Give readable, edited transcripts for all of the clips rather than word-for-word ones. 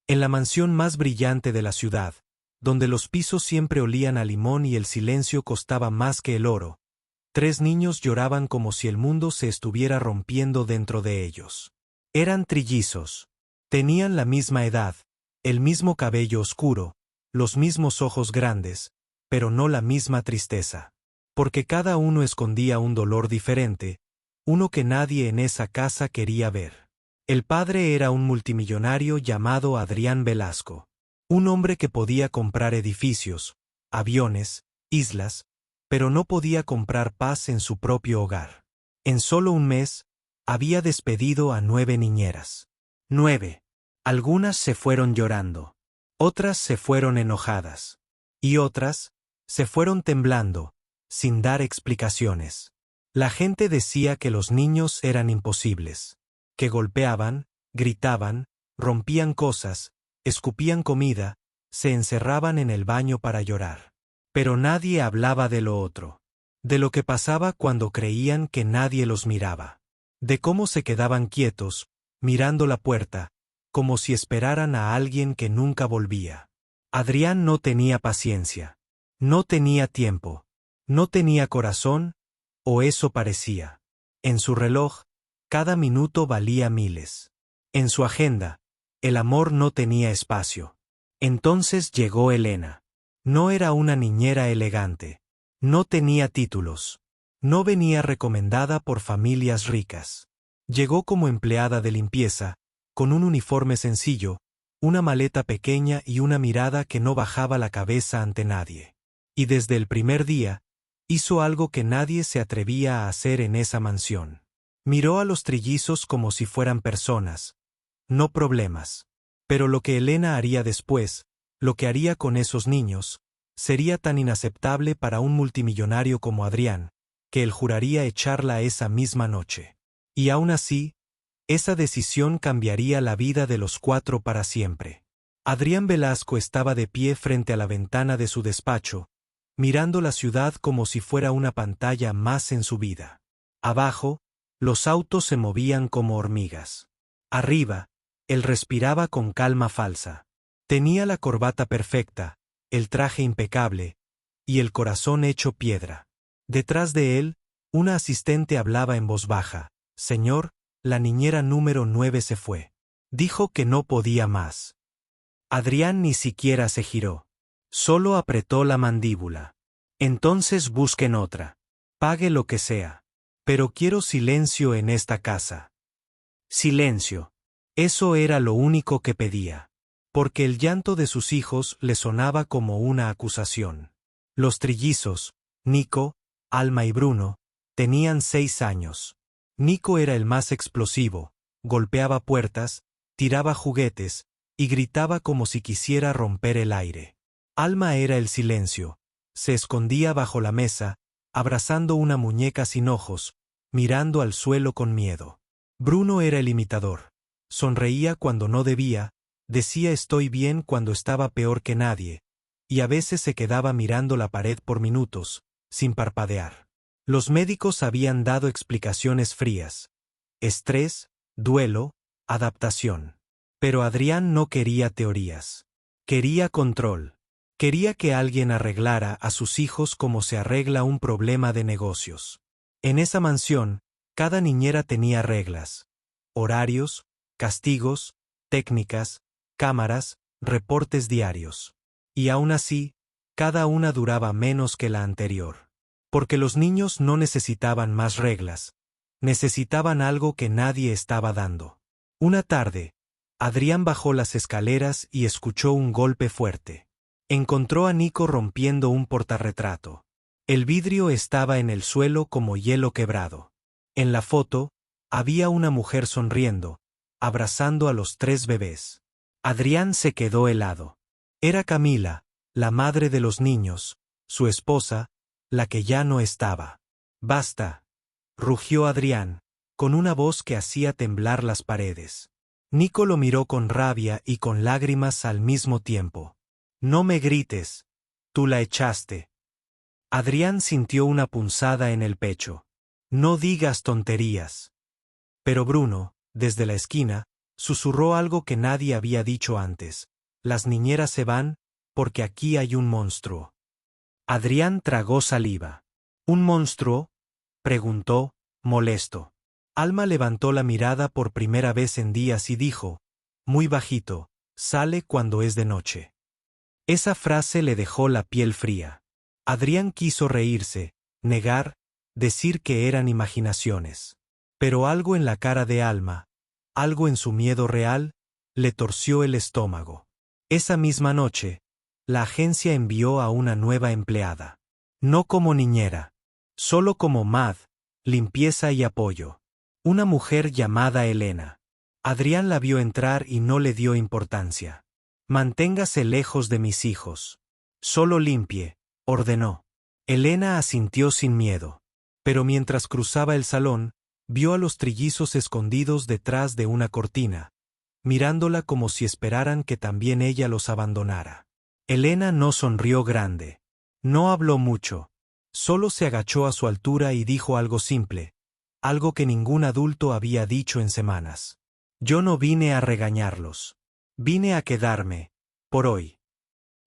En la mansión más brillante de la ciudad, donde los pisos siempre olían a limón y el silencio costaba más que el oro, 3 niños lloraban como si el mundo se estuviera rompiendo dentro de ellos. Eran trillizos. Tenían la misma edad, el mismo cabello oscuro, los mismos ojos grandes, pero no la misma tristeza. Porque cada uno escondía un dolor diferente, uno que nadie en esa casa quería ver. El padre era un multimillonario llamado Adrián Velasco. Un hombre que podía comprar edificios, aviones, islas, pero no podía comprar paz en su propio hogar. En solo un mes, había despedido a 9 niñeras. 9. Algunas se fueron llorando. Otras se fueron enojadas. Y otras, se fueron temblando, sin dar explicaciones. La gente decía que los niños eran imposibles, que golpeaban, gritaban, rompían cosas, escupían comida, se encerraban en el baño para llorar. Pero nadie hablaba de lo otro, de lo que pasaba cuando creían que nadie los miraba, de cómo se quedaban quietos, mirando la puerta, como si esperaran a alguien que nunca volvía. Adrián no tenía paciencia, no tenía tiempo, no tenía corazón, o eso parecía. En su reloj, cada minuto valía miles. En su agenda, el amor no tenía espacio. Entonces llegó Elena. No era una niñera elegante. No tenía títulos. No venía recomendada por familias ricas. Llegó como empleada de limpieza, con un uniforme sencillo, una maleta pequeña y una mirada que no bajaba la cabeza ante nadie. Y desde el primer día, hizo algo que nadie se atrevía a hacer en esa mansión. Miró a los trillizos como si fueran personas, no problemas. Pero lo que Elena haría después, lo que haría con esos niños, sería tan inaceptable para un multimillonario como Adrián, que él juraría echarla esa misma noche. Y aún así, esa decisión cambiaría la vida de los 4 para siempre. Adrián Velasco estaba de pie frente a la ventana de su despacho, mirando la ciudad como si fuera una pantalla más en su vida. Abajo, los autos se movían como hormigas. Arriba, él respiraba con calma falsa. Tenía la corbata perfecta, el traje impecable, y el corazón hecho piedra. Detrás de él, una asistente hablaba en voz baja. «Señor, la niñera número 9 se fue. Dijo que no podía más». Adrián ni siquiera se giró. Solo apretó la mandíbula. «Entonces busquen otra. Pague lo que sea. Pero quiero silencio en esta casa». Silencio. Eso era lo único que pedía. Porque el llanto de sus hijos le sonaba como una acusación. Los trillizos, Nico, Alma y Bruno, tenían 6 años. Nico era el más explosivo, golpeaba puertas, tiraba juguetes, y gritaba como si quisiera romper el aire. Alma era el silencio. Se escondía bajo la mesa, abrazando una muñeca sin ojos, mirando al suelo con miedo. Bruno era el imitador. Sonreía cuando no debía, decía estoy bien cuando estaba peor que nadie, y a veces se quedaba mirando la pared por minutos, sin parpadear. Los médicos habían dado explicaciones frías. Estrés, duelo, adaptación. Pero Adrián no quería teorías. Quería control. Quería que alguien arreglara a sus hijos como se arregla un problema de negocios. En esa mansión, cada niñera tenía reglas. Horarios, castigos, técnicas, cámaras, reportes diarios. Y aún así, cada una duraba menos que la anterior. Porque los niños no necesitaban más reglas. Necesitaban algo que nadie estaba dando. Una tarde, Adrián bajó las escaleras y escuchó un golpe fuerte. Encontró a Nico rompiendo un portarretrato. El vidrio estaba en el suelo como hielo quebrado. En la foto, había una mujer sonriendo, abrazando a los 3 bebés. Adrián se quedó helado. Era Camila, la madre de los niños, su esposa, la que ya no estaba. «Basta», rugió Adrián, con una voz que hacía temblar las paredes. Nico lo miró con rabia y con lágrimas al mismo tiempo. «No me grites. Tú la echaste». Adrián sintió una punzada en el pecho. «No digas tonterías». Pero Bruno, desde la esquina, Susurró algo que nadie había dicho antes. Las niñeras se van, porque aquí hay un monstruo. Adrián tragó saliva. ¿Un monstruo?, preguntó, molesto. Alma levantó la mirada por primera vez en días y dijo, muy bajito, sale cuando es de noche. Esa frase le dejó la piel fría. Adrián quiso reírse, negar, decir que eran imaginaciones. Pero algo en la cara de Alma, algo en su miedo real, le torció el estómago. Esa misma noche, la agencia envió a una nueva empleada. No como niñera, solo como MAD, limpieza y apoyo. Una mujer llamada Elena. Adrián la vio entrar y no le dio importancia. Manténgase lejos de mis hijos. Solo limpie, ordenó. Elena asintió sin miedo. Pero mientras cruzaba el salón, vio a los trillizos escondidos detrás de una cortina, mirándola como si esperaran que también ella los abandonara. Elena no sonrió grande. No habló mucho. Solo se agachó a su altura y dijo algo simple, algo que ningún adulto había dicho en semanas. Yo no vine a regañarlos. Vine a quedarme, por hoy.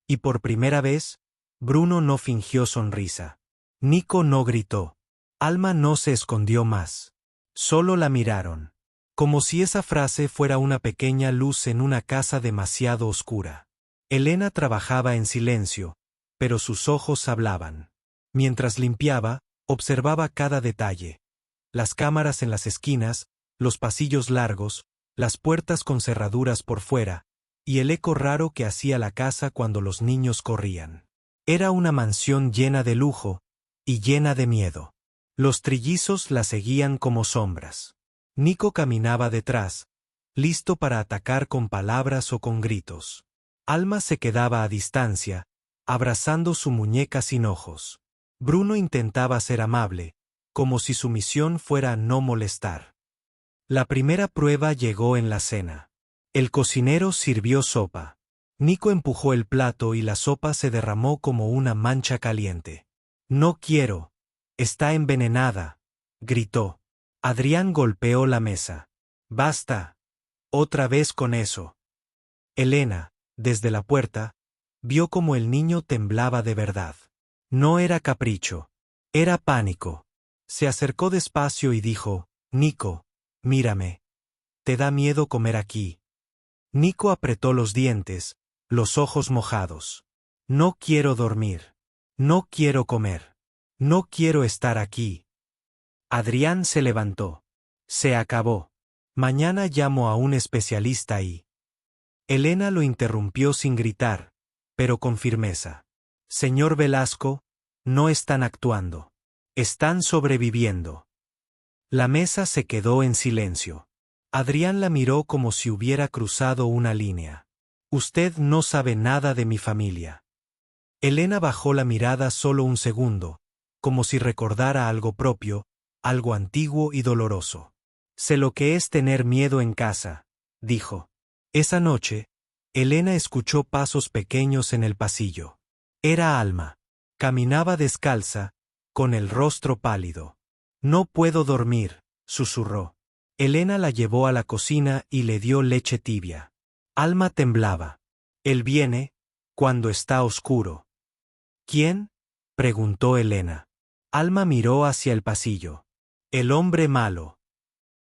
Y por primera vez, Bruno no fingió sonrisa. Nico no gritó. Alma no se escondió más. Solo la miraron. Como si esa frase fuera una pequeña luz en una casa demasiado oscura. Elena trabajaba en silencio, pero sus ojos hablaban. Mientras limpiaba, observaba cada detalle. Las cámaras en las esquinas, los pasillos largos, las puertas con cerraduras por fuera, y el eco raro que hacía la casa cuando los niños corrían. Era una mansión llena de lujo, y llena de miedo. Los trillizos la seguían como sombras. Nico caminaba detrás, listo para atacar con palabras o con gritos. Alma se quedaba a distancia, abrazando su muñeca sin ojos. Bruno intentaba ser amable, como si su misión fuera no molestar. La primera prueba llegó en la cena. El cocinero sirvió sopa. Nico empujó el plato y la sopa se derramó como una mancha caliente. No quiero. Está envenenada, gritó. Adrián golpeó la mesa. Basta. Otra vez con eso. Elena, desde la puerta, vio como el niño temblaba de verdad. No era capricho. Era pánico. Se acercó despacio y dijo, Nico, mírame. ¿Te da miedo comer aquí? Nico apretó los dientes, los ojos mojados. No quiero dormir. No quiero comer. No quiero estar aquí. Adrián se levantó. Se acabó. Mañana llamo a un especialista y... Elena lo interrumpió sin gritar, pero con firmeza. Señor Velasco, no están actuando. Están sobreviviendo. La mesa se quedó en silencio. Adrián la miró como si hubiera cruzado una línea. Usted no sabe nada de mi familia. Elena bajó la mirada solo un segundo, como si recordara algo propio, algo antiguo y doloroso. Sé lo que es tener miedo en casa, dijo. Esa noche, Elena escuchó pasos pequeños en el pasillo. Era Alma. Caminaba descalza, con el rostro pálido. No puedo dormir, susurró. Elena la llevó a la cocina y le dio leche tibia. Alma temblaba. Él viene, cuando está oscuro. ¿Quién?, preguntó Elena. Alma miró hacia el pasillo. El hombre malo.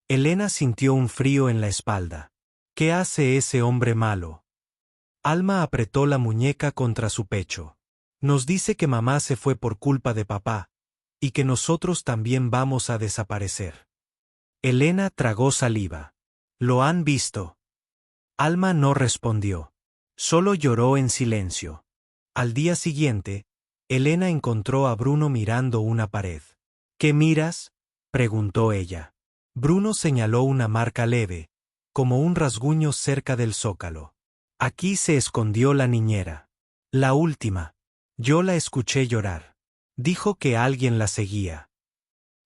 Elena sintió un frío en la espalda. ¿Qué hace ese hombre malo? Alma apretó la muñeca contra su pecho. Nos dice que mamá se fue por culpa de papá, y que nosotros también vamos a desaparecer. Elena tragó saliva. ¿Lo han visto? Alma no respondió. Solo lloró en silencio. Al día siguiente, Elena encontró a Bruno mirando una pared. ¿Qué miras?, preguntó ella. Bruno señaló una marca leve, como un rasguño cerca del zócalo. Aquí se escondió la niñera. La última. Yo la escuché llorar. Dijo que alguien la seguía.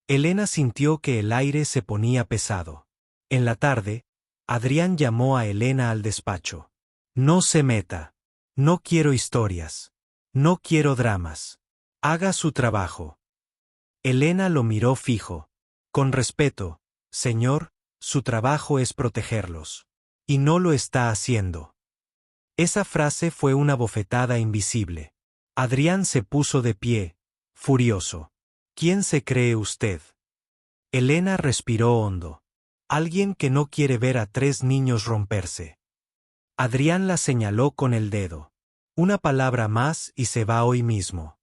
Elena sintió que el aire se ponía pesado. En la tarde, Adrián llamó a Elena al despacho. No se meta. No quiero historias. No quiero dramas. Haga su trabajo. Elena lo miró fijo. Con respeto, señor, su trabajo es protegerlos. Y no lo está haciendo. Esa frase fue una bofetada invisible. Adrián se puso de pie, furioso. ¿Quién se cree usted? Elena respiró hondo. Alguien que no quiere ver a 3 niños romperse. Adrián la señaló con el dedo. Una palabra más y se va hoy mismo.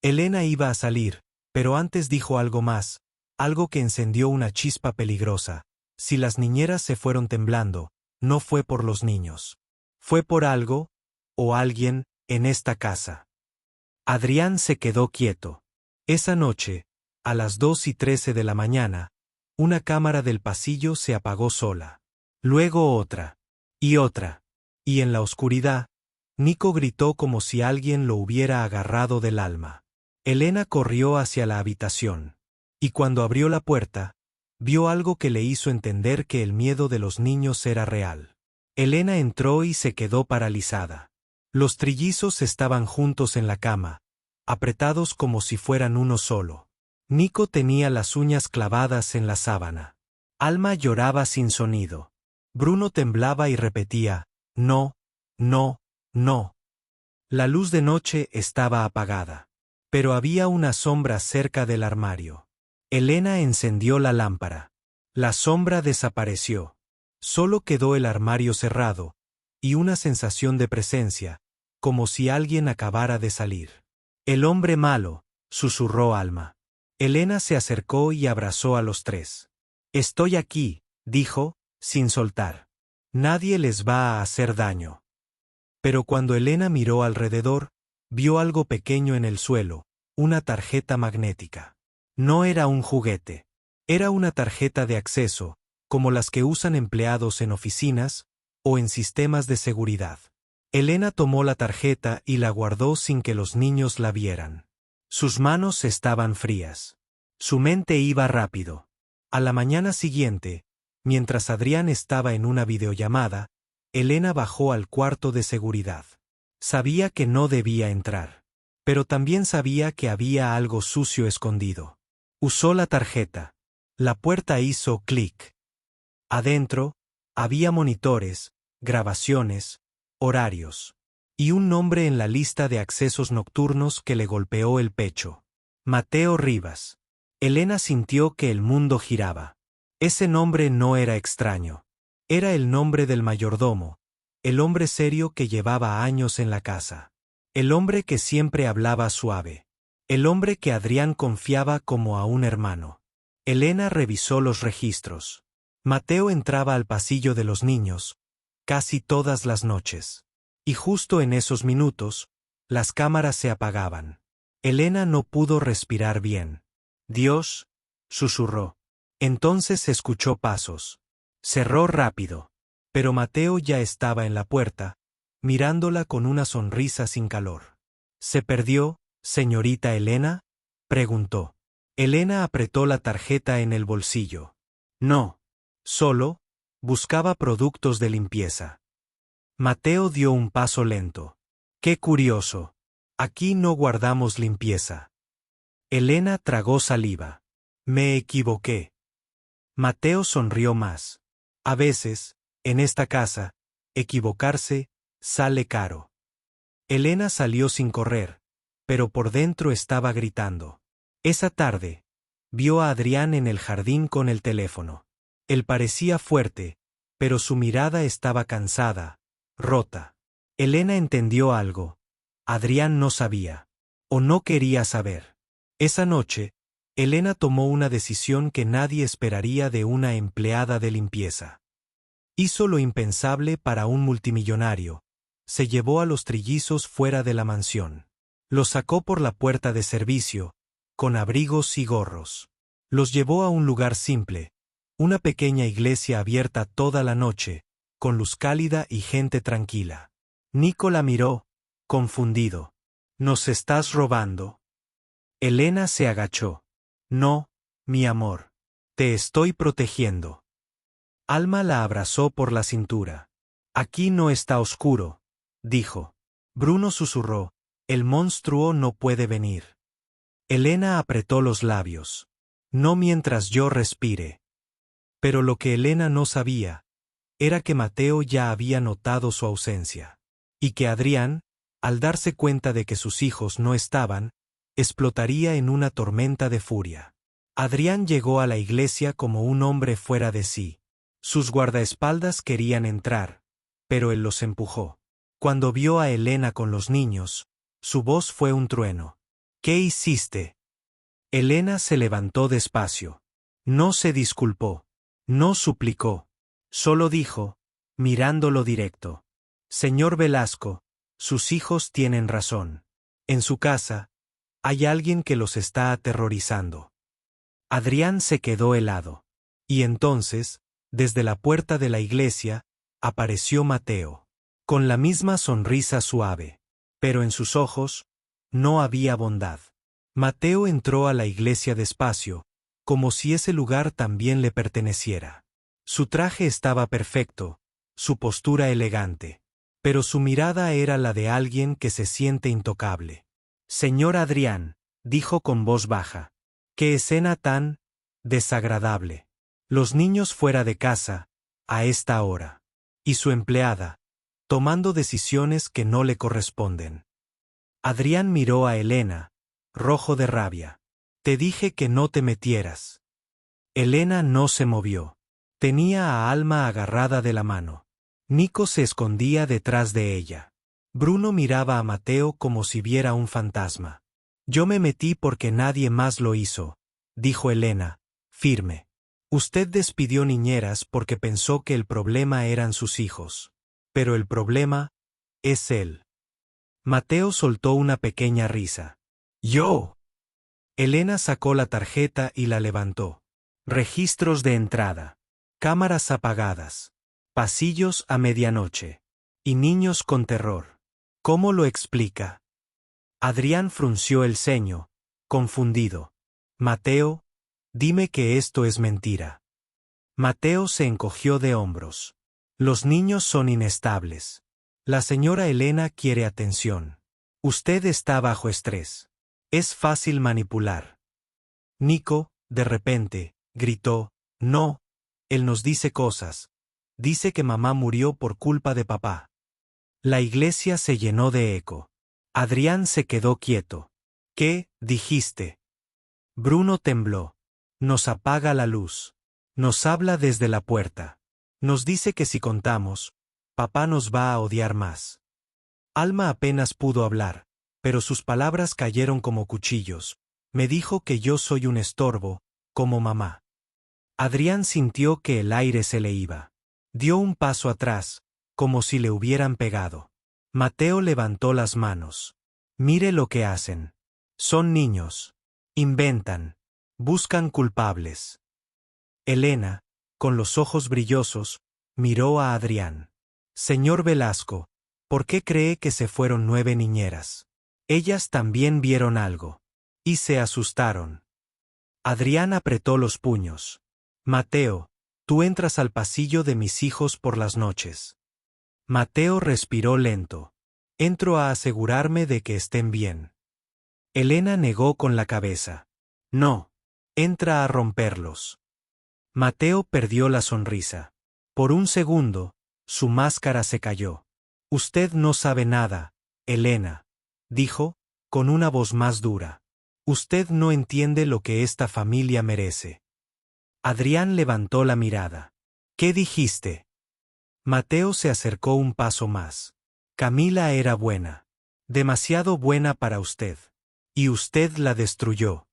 Elena iba a salir, pero antes dijo algo más, algo que encendió una chispa peligrosa. Si las niñeras se fueron temblando, no fue por los niños. Fue por algo, o alguien, en esta casa. Adrián se quedó quieto. Esa noche, a las 2:13 de la mañana, una cámara del pasillo se apagó sola. Luego otra. Y otra. Y en la oscuridad, Nico gritó como si alguien lo hubiera agarrado del alma. Elena corrió hacia la habitación. Y cuando abrió la puerta, vio algo que le hizo entender que el miedo de los niños era real. Elena entró y se quedó paralizada. Los trillizos estaban juntos en la cama, apretados como si fueran uno solo. Nico tenía las uñas clavadas en la sábana. Alma lloraba sin sonido. Bruno temblaba y repetía, no, no, no. La luz de noche estaba apagada. Pero había una sombra cerca del armario. Elena encendió la lámpara. La sombra desapareció. Solo quedó el armario cerrado, y una sensación de presencia, como si alguien acabara de salir. El hombre malo, susurró Alma. Elena se acercó y abrazó a los 3. Estoy aquí, dijo, sin soltar. Nadie les va a hacer daño. Pero cuando Elena miró alrededor, vio algo pequeño en el suelo, una tarjeta magnética. No era un juguete. Era una tarjeta de acceso, como las que usan empleados en oficinas o en sistemas de seguridad. Elena tomó la tarjeta y la guardó sin que los niños la vieran. Sus manos estaban frías. Su mente iba rápido. A la mañana siguiente, mientras Adrián estaba en una videollamada, Elena bajó al cuarto de seguridad. Sabía que no debía entrar. Pero también sabía que había algo sucio escondido. Usó la tarjeta. La puerta hizo clic. Adentro, había monitores, grabaciones, horarios. Y un nombre en la lista de accesos nocturnos que le golpeó el pecho. Mateo Rivas. Elena sintió que el mundo giraba. Ese nombre no era extraño. Era el nombre del mayordomo, el hombre serio que llevaba años en la casa. El hombre que siempre hablaba suave. El hombre que Adrián confiaba como a un hermano. Elena revisó los registros. Mateo entraba al pasillo de los niños, casi todas las noches. Y justo en esos minutos, las cámaras se apagaban. Elena no pudo respirar bien. Dios, susurró. Entonces escuchó pasos. Cerró rápido. Pero Mateo ya estaba en la puerta, mirándola con una sonrisa sin calor. ¿Se perdió, señorita Elena? Preguntó. Elena apretó la tarjeta en el bolsillo. No. Solo, buscaba productos de limpieza. Mateo dio un paso lento. Qué curioso. Aquí no guardamos limpieza. Elena tragó saliva. Me equivoqué. Mateo sonrió más. A veces, en esta casa, equivocarse sale caro. Elena salió sin correr, pero por dentro estaba gritando. Esa tarde, vio a Adrián en el jardín con el teléfono. Él parecía fuerte, pero su mirada estaba cansada, rota. Elena entendió algo. Adrián no sabía. O no quería saber. Esa noche, Elena tomó una decisión que nadie esperaría de una empleada de limpieza. Hizo lo impensable para un multimillonario. Se llevó a los trillizos fuera de la mansión. Los sacó por la puerta de servicio, con abrigos y gorros. Los llevó a un lugar simple, una pequeña iglesia abierta toda la noche, con luz cálida y gente tranquila. Nico la miró, confundido. ¿Nos estás robando? Elena se agachó. No, mi amor. Te estoy protegiendo. Alma la abrazó por la cintura. Aquí no está oscuro, dijo. Bruno susurró. El monstruo no puede venir. Elena apretó los labios. No mientras yo respire. Pero lo que Elena no sabía era que Mateo ya había notado su ausencia. Y que Adrián, al darse cuenta de que sus hijos no estaban, explotaría en una tormenta de furia. Adrián llegó a la iglesia como un hombre fuera de sí. Sus guardaespaldas querían entrar, pero él los empujó. Cuando vio a Elena con los niños, su voz fue un trueno. ¿Qué hiciste? Elena se levantó despacio. No se disculpó. No suplicó. Solo dijo, mirándolo directo: Señor Velasco, sus hijos tienen razón. En su casa, hay alguien que los está aterrorizando. Adrián se quedó helado. Y entonces, desde la puerta de la iglesia, apareció Mateo. Con la misma sonrisa suave. Pero en sus ojos, no había bondad. Mateo entró a la iglesia despacio, como si ese lugar también le perteneciera. Su traje estaba perfecto, su postura elegante. Pero su mirada era la de alguien que se siente intocable. Señor Adrián, dijo con voz baja. Qué escena tan desagradable. Los niños fuera de casa, a esta hora. Y su empleada, tomando decisiones que no le corresponden. Adrián miró a Elena, rojo de rabia. Te dije que no te metieras. Elena no se movió. Tenía a Alma agarrada de la mano. Nico se escondía detrás de ella. Bruno miraba a Mateo como si viera un fantasma. Yo me metí porque nadie más lo hizo, dijo Elena, firme. Usted despidió niñeras porque pensó que el problema eran sus hijos. Pero el problema es él. Mateo soltó una pequeña risa. ¿Yo? Elena sacó la tarjeta y la levantó. Registros de entrada. Cámaras apagadas. Pasillos a medianoche. Y niños con terror. ¿Cómo lo explica? Adrián frunció el ceño, confundido. Mateo, dime que esto es mentira. Mateo se encogió de hombros. Los niños son inestables. La señora Elena quiere atención. Usted está bajo estrés. Es fácil manipular. Nico, de repente, gritó, no, él nos dice cosas. Dice que mamá murió por culpa de papá. La iglesia se llenó de eco. Adrián se quedó quieto. ¿Qué dijiste? Bruno tembló. Nos apaga la luz. Nos habla desde la puerta. Nos dice que si contamos, papá nos va a odiar más. Alma apenas pudo hablar, pero sus palabras cayeron como cuchillos. Me dijo que yo soy un estorbo, como mamá. Adrián sintió que el aire se le iba. Dio un paso atrás, como si le hubieran pegado. Mateo levantó las manos. Mire lo que hacen. Son niños. Inventan. Buscan culpables. Elena, con los ojos brillosos, miró a Adrián. Señor Velasco, ¿por qué cree que se fueron 9 niñeras? Ellas también vieron algo. Y se asustaron. Adrián apretó los puños. Mateo, tú entras al pasillo de mis hijos por las noches. Mateo respiró lento. Entro a asegurarme de que estén bien. Elena negó con la cabeza. No. Entra a romperlos. Mateo perdió la sonrisa. Por un segundo, su máscara se cayó. Usted no sabe nada, Elena, dijo, con una voz más dura. Usted no entiende lo que esta familia merece. Adrián levantó la mirada. ¿Qué dijiste? Mateo se acercó un paso más. Camila era buena. Demasiado buena para usted. Y usted la destruyó.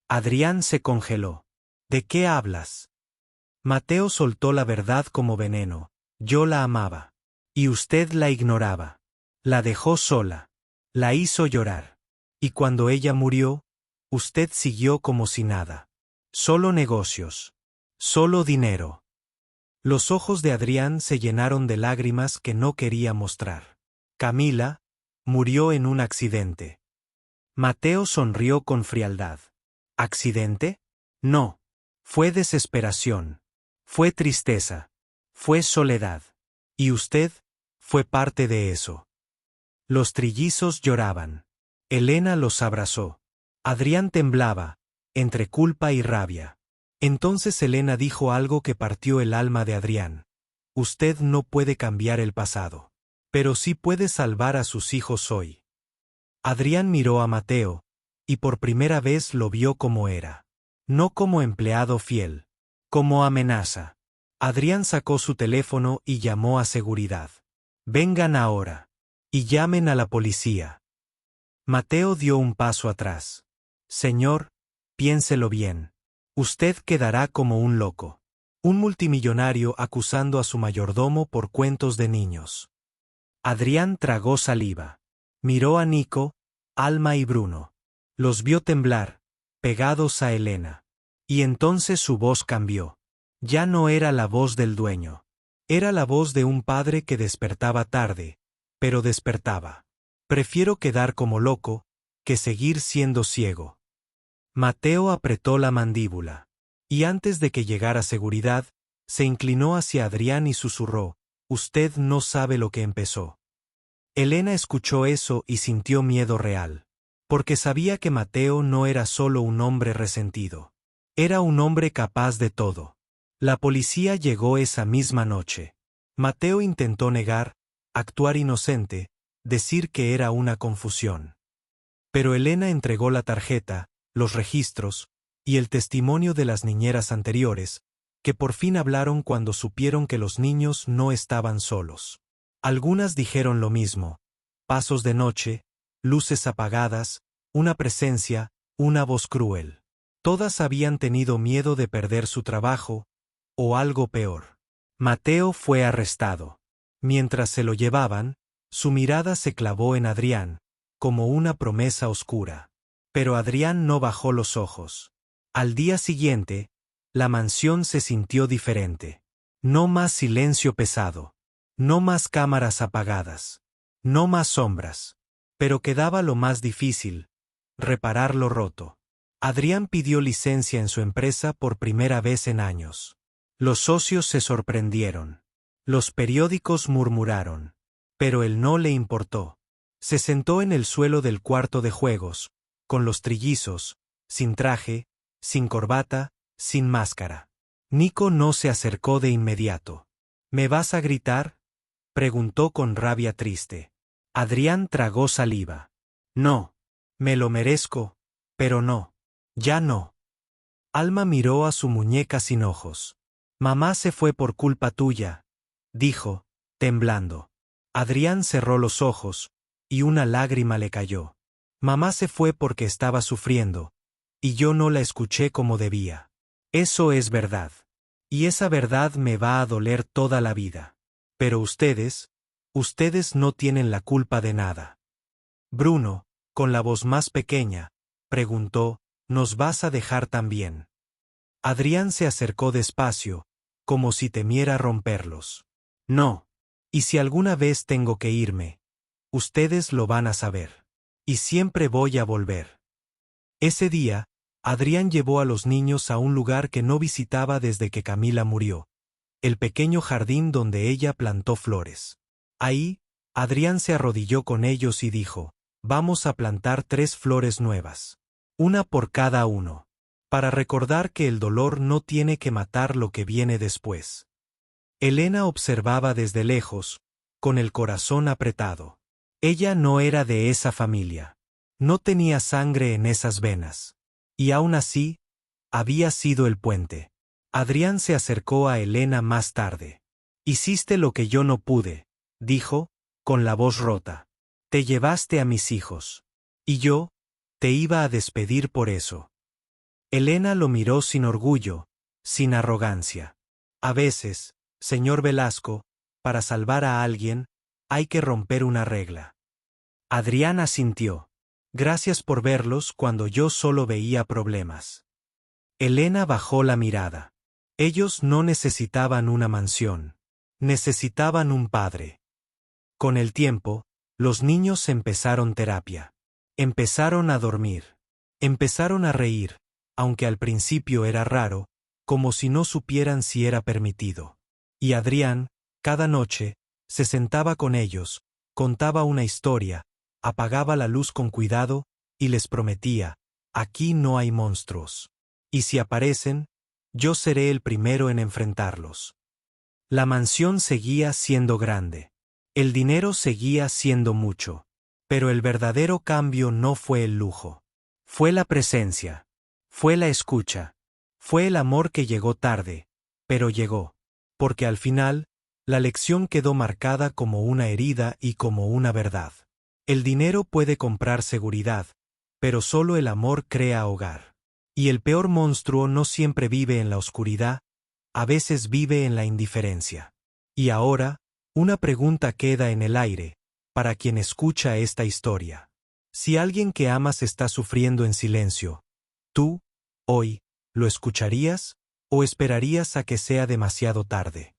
Adrián se congeló. ¿De qué hablas? Mateo soltó la verdad como veneno. Yo la amaba. Y usted la ignoraba. La dejó sola. La hizo llorar. Y cuando ella murió, usted siguió como si nada. Solo negocios. Solo dinero. Los ojos de Adrián se llenaron de lágrimas que no quería mostrar. Camila murió en un accidente. Mateo sonrió con frialdad. ¿Accidente? No. Fue desesperación. Fue tristeza. Fue soledad. Y usted fue parte de eso. Los trillizos lloraban. Elena los abrazó. Adrián temblaba, entre culpa y rabia. Entonces Elena dijo algo que partió el alma de Adrián. Usted no puede cambiar el pasado. Pero sí puede salvar a sus hijos hoy. Adrián miró a Mateo, y por primera vez lo vio como era. No como empleado fiel. Como amenaza. Adrián sacó su teléfono y llamó a seguridad. Vengan ahora. Y llamen a la policía. Mateo dio un paso atrás. Señor, piénselo bien. Usted quedará como un loco. Un multimillonario acusando a su mayordomo por cuentos de niños. Adrián tragó saliva. Miró a Nico, Alma y Bruno. Los vio temblar, pegados a Elena. Y entonces su voz cambió. Ya no era la voz del dueño. Era la voz de un padre que despertaba tarde, pero despertaba. Prefiero quedar como loco, que seguir siendo ciego. Mateo apretó la mandíbula. Y antes de que llegara seguridad, se inclinó hacia Adrián y susurró, «Usted no sabe lo que empezó». Elena escuchó eso y sintió miedo real. Porque sabía que Mateo no era solo un hombre resentido. Era un hombre capaz de todo. La policía llegó esa misma noche. Mateo intentó negar, actuar inocente, decir que era una confusión. Pero Elena entregó la tarjeta, los registros, y el testimonio de las niñeras anteriores, que por fin hablaron cuando supieron que los niños no estaban solos. Algunas dijeron lo mismo: pasos de noche, luces apagadas, una presencia, una voz cruel. Todas habían tenido miedo de perder su trabajo, o algo peor. Mateo fue arrestado. Mientras se lo llevaban, su mirada se clavó en Adrián, como una promesa oscura. Pero Adrián no bajó los ojos. Al día siguiente, la mansión se sintió diferente. No más silencio pesado. No más cámaras apagadas. No más sombras. Pero quedaba lo más difícil: reparar lo roto. Adrián pidió licencia en su empresa por primera vez en años. Los socios se sorprendieron. Los periódicos murmuraron. Pero él no le importó. Se sentó en el suelo del cuarto de juegos, con los trillizos, sin traje, sin corbata, sin máscara. Nico no se acercó de inmediato. ¿Me vas a gritar?, preguntó con rabia triste. Adrián tragó saliva. No. Me lo merezco, pero no. Ya no. Alma miró a su muñeca sin ojos. Mamá se fue por culpa tuya, dijo, temblando. Adrián cerró los ojos, y una lágrima le cayó. Mamá se fue porque estaba sufriendo, y yo no la escuché como debía. Eso es verdad. Y esa verdad me va a doler toda la vida. Pero ustedes no tienen la culpa de nada. Bruno, con la voz más pequeña, preguntó, ¿nos vas a dejar también? Adrián se acercó despacio, como si temiera romperlos. No. Y si alguna vez tengo que irme, ustedes lo van a saber. Y siempre voy a volver. Ese día, Adrián llevó a los niños a un lugar que no visitaba desde que Camila murió, el pequeño jardín donde ella plantó flores. Ahí, Adrián se arrodilló con ellos y dijo, vamos a plantar 3 flores nuevas. Una por cada uno. Para recordar que el dolor no tiene que matar lo que viene después. Elena observaba desde lejos, con el corazón apretado. Ella no era de esa familia. No tenía sangre en esas venas. Y aún así, había sido el puente. Adrián se acercó a Elena más tarde. Hiciste lo que yo no pude, dijo, con la voz rota. Te llevaste a mis hijos. Y yo, te iba a despedir por eso. Elena lo miró sin orgullo, sin arrogancia. A veces, señor Velasco, para salvar a alguien, hay que romper una regla. Adrián asintió. Gracias por verlos cuando yo solo veía problemas. Elena bajó la mirada. Ellos no necesitaban una mansión. Necesitaban un padre. Con el tiempo, los niños empezaron terapia. Empezaron a dormir. Empezaron a reír, aunque al principio era raro, como si no supieran si era permitido. Y Adrián, cada noche, se sentaba con ellos, contaba una historia, apagaba la luz con cuidado, y les prometía, aquí no hay monstruos. Y si aparecen, yo seré el primero en enfrentarlos. La mansión seguía siendo grande. El dinero seguía siendo mucho. Pero el verdadero cambio no fue el lujo. Fue la presencia. Fue la escucha. Fue el amor que llegó tarde, pero llegó. Porque al final, la lección quedó marcada como una herida y como una verdad. El dinero puede comprar seguridad, pero solo el amor crea hogar. Y el peor monstruo no siempre vive en la oscuridad, a veces vive en la indiferencia. Y ahora, una pregunta queda en el aire, para quien escucha esta historia. Si alguien que amas está sufriendo en silencio, ¿tú, hoy, lo escucharías o esperarías a que sea demasiado tarde?